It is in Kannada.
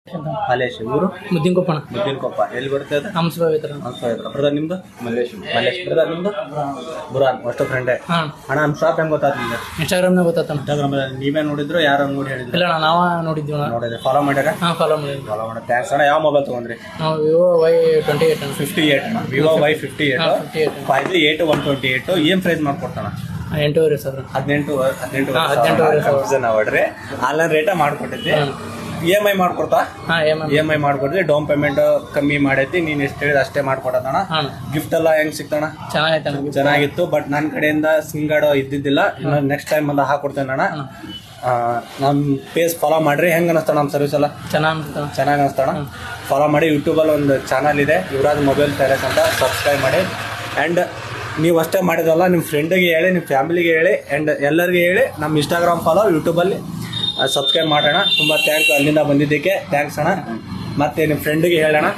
ಹಾಲೇಶ್ ಊರು ಮುದ್ದಿನಕೊಪ್ಪಣ ಮುದ್ದಿನಕೊಪ್ಪ. ಎಲ್ಲಿ ಬರುತ್ತೆ ಅದು? ಹಂಸಭಾವಿತರ ಬ್ರದರ್ ನಿಮ್ದು? ಮಲ್ಲೇಶ್ ಬ್ರದರ್ ನಿಮ್ದು? ಬುರಾನ್ ಅಷ್ಟು ಫ್ರೆಂಡೇ. ಹಾಂ ಅಣ್ಣ ನಮ್ಮ ಶಾಪ್ ಹೆಂಗೆ ಗೊತ್ತಾಯ್ತು ನಿಮಗೆ? ಇನ್ಸ್ಟಾಗ್ರಾಮ್ನಾಗ ಗೊತ್ತಾತಣ್ಣ. ಇನ್ಸ್ಟಾಗ್ರಾಮ್ ನೀವೇ ನೋಡಿದ್ರು ಯಾರು ನೋಡಿ ಹೇಳಿದ್ರು? ಇಲ್ಲ ನಾವ ನೋಡಿದ್ವಿ ಅಣ್ಣ. ನೋಡಿದ್ರೆ ಫಾಲೋ ಮಾಡ್ಯಾರ? ಹಾಂ ಫಾಲೋ ಮಾಡಿದ್ವಿ. ಫಾಲೋ ಮಾಡಿ ಥ್ಯಾಂಕ್ಸ್ ಅಣ್ಣ. ಯಾವ ಮೊಬೈಲ್ ತೊಗೊಂಡ್ರಿ? ನಾವು ವಿವೋ Y28 ಅಣ್ಣ. 58 ಅಣ್ಣ. ವಿವೋ Y58 ಹಾಂ 58 5G 128 ಏನು ಪ್ರೈಸ್ ಮಾಡ್ಕೊಡ್ತಾನ? 8,500 18,500 ಕನ್ಫ್ಯೂಷನ್ ಆಗ್ಬೇಡ್ರಿ. ಆನ್ಲೈನ್ ರೇಟ ಮಾಡ್ಕೊಟ್ಟಿದ್ದೆ. EMI ಮಾಡ್ಕೊಡ್ತಾ? ಹಾಂ EMI ಮಾಡ್ಕೊಡ್ರಿ. ಡೌನ್ ಪೇಮೆಂಟ್ ಕಮ್ಮಿ ಮಾಡೈತಿ. ನೀನು ಎಷ್ಟು ಹೇಳಿದ್ರೆ ಅಷ್ಟೇ ಮಾಡ್ಕೊಡೋಣ. ಹಾಂ ಗಿಫ್ಟ್ ಎಲ್ಲ ಹೆಂಗ್ ಸಿಗ್ತಾನ? ಚೆನ್ನಾಗೈತೆ ಚೆನ್ನಾಗಿತ್ತು. ಬಟ್ ನನ್ನ ಕಡೆಯಿಂದ ಸಿಂಗಾಡೋ ಇದ್ದಿದ್ದಿಲ್ಲ. ಇನ್ನು ನೆಕ್ಸ್ಟ್ ಟೈಮ್ ಬಂದ ಹಾಕೊಡ್ತೇನೆ ಅಣ್ಣ. ನಮ್ಮ ಪೇಜ್ ಫಾಲೋ ಮಾಡ್ರಿ. ಹೆಂಗೆ ಅನಿಸ್ತಾಣ ನಮ್ಮ ಸರ್ವಿಸ್ ಎಲ್ಲ? ಚೆನ್ನಾಗಿ ಅನಿಸ್ತಾಣ. ಫಾಲೋ ಮಾಡಿ. ಯೂಟ್ಯೂಬಲ್ಲಿ ಒಂದು ಚಾನಲ್ ಇದೆ, ಯುವರಾಜ್ ಮೊಬೈಲ್ ಪ್ಯಾಲೇಸ್ ಅಂತ. ಸಬ್ಸ್ಕ್ರೈಬ್ ಮಾಡಿ. ಆ್ಯಂಡ್ ನೀವು ಅಷ್ಟೇ ಮಾಡಿದ್ರಲ್ಲ, ನಿಮ್ಮ ಫ್ರೆಂಡಿಗೆ ಹೇಳಿ, ನಿಮ್ಮ ಫ್ಯಾಮಿಲಿಗೆ ಹೇಳಿ, ಆ್ಯಂಡ್ ಎಲ್ಲರಿಗೆ ಹೇಳಿ. ನಮ್ಮ ಇನ್ಸ್ಟಾಗ್ರಾಮ್ ಫಾಲೋ, ಯೂಟ್ಯೂಬಲ್ಲಿ ಸಬ್ಸ್ಕ್ರೈಬ್ ಮಾಡೋಣ. ತುಂಬ ಥ್ಯಾಂಕ್ಸ್ ಅಲ್ಲಿಂದ ಬಂದಿದ್ದಕ್ಕೆ. ಥ್ಯಾಂಕ್ಸ್ ಅಣ್ಣ. ಮತ್ತು ನಿಮ್ಮ ಫ್ರೆಂಡಿಗೆ ಹೇಳೋಣ.